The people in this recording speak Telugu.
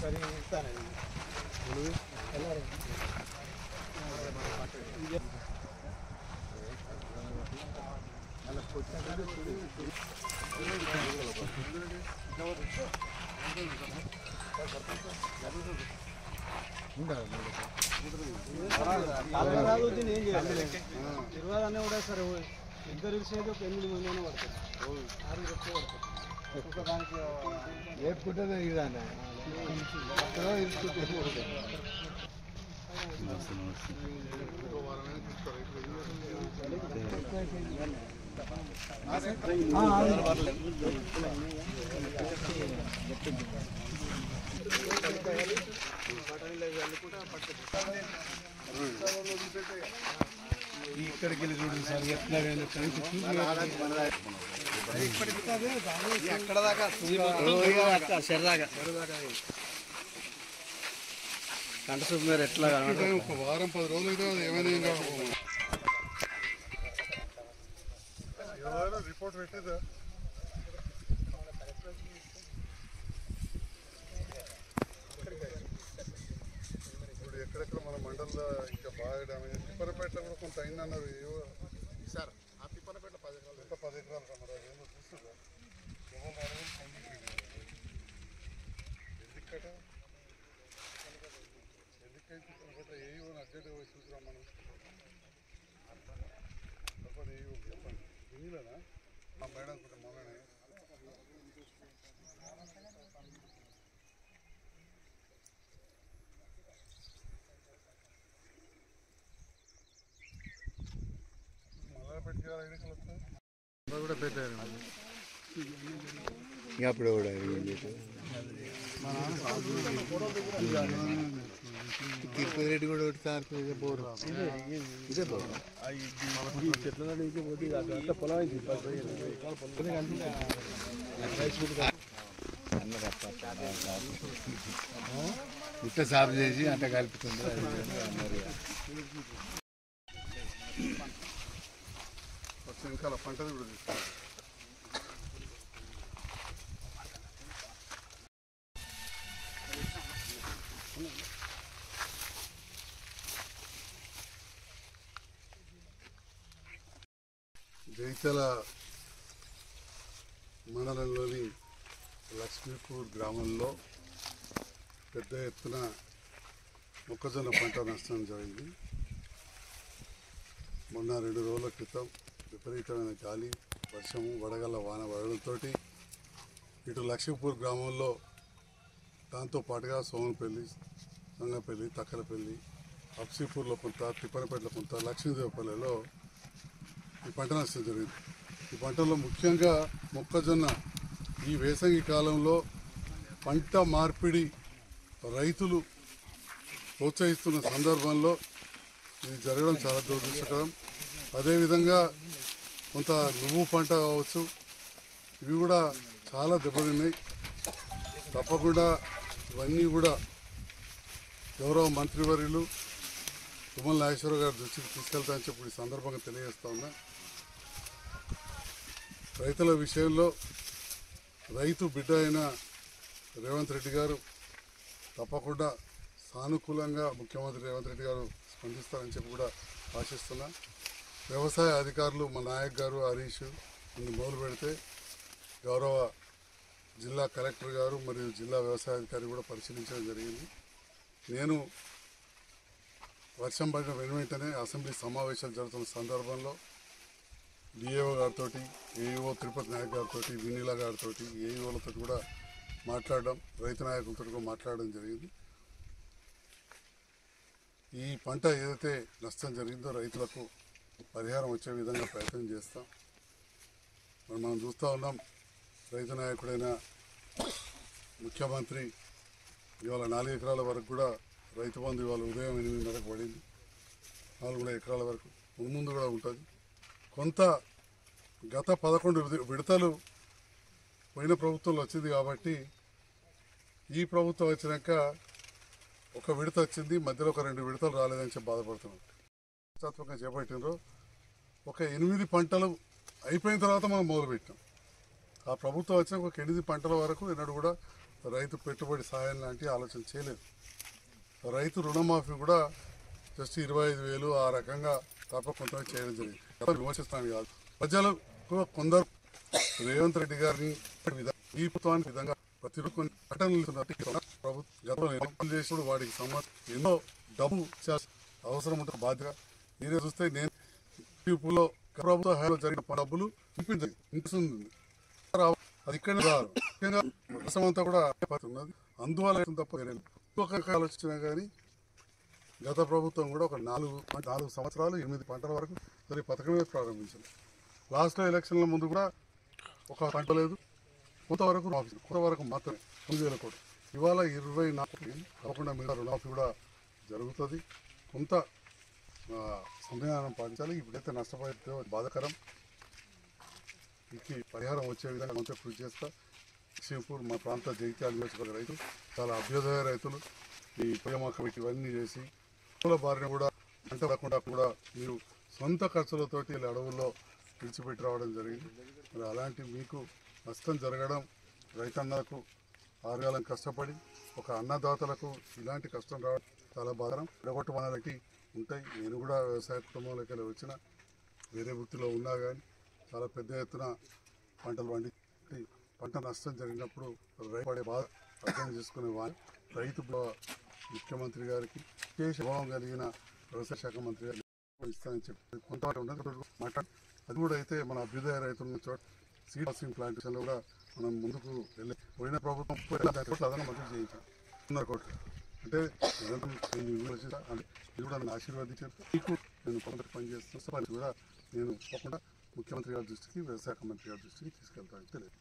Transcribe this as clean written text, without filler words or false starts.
ఇరవై కూడా సరే ఇద్దరు ఇచ్చేది ఒక 8 మంది పడతారు 6 ఎక్కువ పడతారు ఏపుకుంటే ఇదానే ఇక్కడికి వెళ్ళి చూడండి సార్ ఎట్లాగైనా ఎక్కడ దాకా సరదాగా కంట చూపు మీరు ఎట్లా ఒక వారం 10 రోజులు అయితే ఏమైనా రిపోర్ట్ పెట్టేదా ఇప్పుడు ఎక్కడెక్కడ మన మండలంలో ఇంకా బాగా డ్యామేజ్ తిప్పనపేటలో కూడా కొంత అయిందన్నారు సార్ ఆ తిప్పనపేట 10 ఎకరాలు 10 ఎకరాలు కమరా ఏమో చూస్తుందా ఎందుకట ఎందుకైతే తిప్పనపేట ఏవో అర్జెంట్ చూసుకురాం మనం చెప్పండి ఏవో చెప్పండి వినీలేనా మా మేడం కూడా మొన్ననే కూడా పెట్టారు అప్పుడు కూడా తిరుపతి రెడ్డి కూడా ఒకటి బోరు ఇదే బోరు చెట్ల పొలం ఇట్లా సాగు చేసి అంట కలుపుతుంది ఇంకా పంటలు కూడా తీసుకోవాలి జైతల మండలంలోని లక్ష్మీపూర్ గ్రామంలో పెద్ద ఎత్తున మొక్కజొన్న పంట నష్టం జరిగింది. మొన్న 2 రోజుల క్రితం విపరీతమైన గాలి వర్షము వడగళ్ళ వాన పడడంతో ఇటు లక్ష్మీపూర్ గ్రామంలో దాంతోపాటుగా సోమనపల్లి సంగపల్లి తక్కలపల్లి అప్సీపూర్లో కొంత తిప్పనపేటలో కొంత లక్ష్మీదేవపల్లిలో ఈ పంట నష్టం జరిగింది. ఈ పంటలో ముఖ్యంగా మొక్కజొన్న ఈ వేసవి కాలంలో పంట మార్పిడి రైతులు ప్రోత్సహిస్తున్న సందర్భంలో ఇది జరగడం చాలా దురదృష్టకరం. అదేవిధంగా కొంత నువ్వు పంట కావచ్చు, ఇవి కూడా చాలా దెబ్బతిన్నాయి. తప్పకుండా ఇవన్నీ కూడా గౌరవ మంత్రివర్యులు తుమ్మల నాగేశ్వరరావు గారి దృష్టికి తీసుకెళ్తామని చెప్పి ఈ సందర్భంగా తెలియజేస్తా ఉన్నా. రైతుల విషయంలో రైతు బిడ్డ అయిన రేవంత్ రెడ్డి గారు తప్పకుండా సానుకూలంగా ముఖ్యమంత్రి రేవంత్ రెడ్డి గారు స్పందిస్తారని చెప్పి కూడా ఆశిస్తున్నా. వ్యవసాయ అధికారులు మా నాయక్ గారు హరీష్ ముందు మొదలు పెడితే గౌరవ జిల్లా కలెక్టర్ గారు మరియు జిల్లా వ్యవసాయ అధికారి కూడా పరిశీలించడం జరిగింది. నేను వర్షం పడిన వెంటనే అసెంబ్లీ సమావేశాలు జరుగుతున్న సందర్భంలో డిఏఓ గారితో, ఏఈఓ తిరుపతి నాయక్ గారితో, వినీలా గారితో, ఏఈఓలతో కూడా మాట్లాడడం, రైతు నాయకులతో కూడా మాట్లాడడం జరిగింది. ఈ పంట ఏదైతే నష్టం జరిగిందో రైతులకు పరిహారం వచ్చే విధంగా ప్రయత్నం చేస్తాం. మనం చూస్తూ ఉన్నాం, రైతు నాయకుడైన ముఖ్యమంత్రి ఇవాళ 4 ఎకరాల వరకు కూడా రైతు బంధు ఇవాళ ఉదయం 8:30కు పడింది. 4 ఎకరాల వరకు ముందు కూడా ఉంటుంది. కొంత గత 11 విడతలు పోయిన ప్రభుత్వంలో వచ్చింది కాబట్టి ఈ ప్రభుత్వం వచ్చినాక ఒక విడత వచ్చింది, మధ్యలో ఒక 2 విడతలు రాలేదని చెప్పి బాధపడుతున్నాం. ప్రతిష్టాత్మకంగా చేపట్టినరు ఒక 8 పంటలు అయిపోయిన తర్వాత మనం మొదలుపెట్టాం. ఆ ప్రభుత్వం వచ్చిన ఒక 8 పంటల వరకు ఎన్నడూ కూడా రైతు పెట్టుబడి సహాయం లాంటి ఆలోచన చేయలేదు. రైతు రుణమాఫీ కూడా జస్ట్ 25,000 ఆ రకంగా తప్ప కొంతమంది చేయడం జరిగింది. విమర్శిస్తాను కాదు, ప్రజలకు కొందరు రేవంత్ రెడ్డి గారిని ఈ ప్రభుత్వానికి విధంగా ప్రతి కొన్ని ప్రకటనలు ప్రభుత్వం చేసినప్పుడు వాటికి సంబంధించి ఎన్నో డబ్బు అవసరం ఉంటుంది. బాధ్యత మీరే చూస్తే నేను లో ప్రభుత్వ హయాంలో జరిగిన డబ్బులు ఇంపించింది అది ఇక్కడ రాదు. ముఖ్యంగా రసం అంతా కూడా ఉన్నది. అందువల్ల తప్ప ఒక ఆలోచన కానీ గత ప్రభుత్వం కూడా ఒక 4 సంవత్సరాలు 8 పంటల వరకు సరే పథకమే ప్రారంభించింది. లాస్ట్లో ఎలక్షన్ల ముందు కూడా ఒక పంట లేదు, కొంతవరకు మాత్రమే 9,000 కోట్లు. ఇవాళ 24 కాకుండా మిగతా రుణమాఫీ కూడా జరుగుతుంది. కొంత సంవిధానం పాటించాలి. ఇప్పుడైతే నష్టపోతే బాధాకరం. వీటికి పరిహారం వచ్చే విధంగా కొంత కృషి చేస్తా. శ్రీపూర్ మా ప్రాంత జగిత్యాల నియోజకవర్గ రైతులు చాలా అభ్యుదయ రైతులు ఈ ప్రేమ ఇవన్నీ చేసి బారిన కూడా పంట రాకుండా కూడా మీరు సొంత ఖర్చులతోటి అడవుల్లో విడిచిపెట్టి రావడం జరిగింది. మరి అలాంటి మీకు నష్టం జరగడం రైతన్నలకు ఆరుగాలం కష్టపడి ఒక అన్నదాతలకు ఇలాంటి కష్టం రావడం చాలా బాధాకరం. ఎడగొట్టు మనలకి ఉంటాయి. నేను కూడా వ్యవసాయ కుటుంబంలోకి వచ్చిన వేరే వృత్తిలో ఉన్నా కానీ చాలా పెద్ద ఎత్తున పంటలు పండి పంట నష్టం జరిగినప్పుడు రైతు పడే బాధ అర్థం చేసుకునే వారు రైతు ముఖ్యమంత్రి గారికి విశేష భావం కలిగిన వ్యవసాయ శాఖ మంత్రి గారు ఇస్తానని చెప్పి కొంత మాట్లాడి అది కూడా అయితే మన అభ్యుదయ రైతుల చోట సీడ్ ప్రాసెసింగ్ ప్లాంటేషన్లో కూడా మనం ముందుకు వెళ్ళి పోయిన ప్రభుత్వం 30 కోట్లు అదనం మంజూరు చేయించాం. 1.5 కోట్లు అంటే ఇది కూడా నన్ను ఆశీర్వదించారు. మీకు నేను పనిచేస్తున్న కూడా నేను తప్పకుండా ముఖ్యమంత్రి గారి దృష్టికి వ్యవసాయ మంత్రి గారి దృష్టికి తీసుకెళ్తాను. తెలియదు.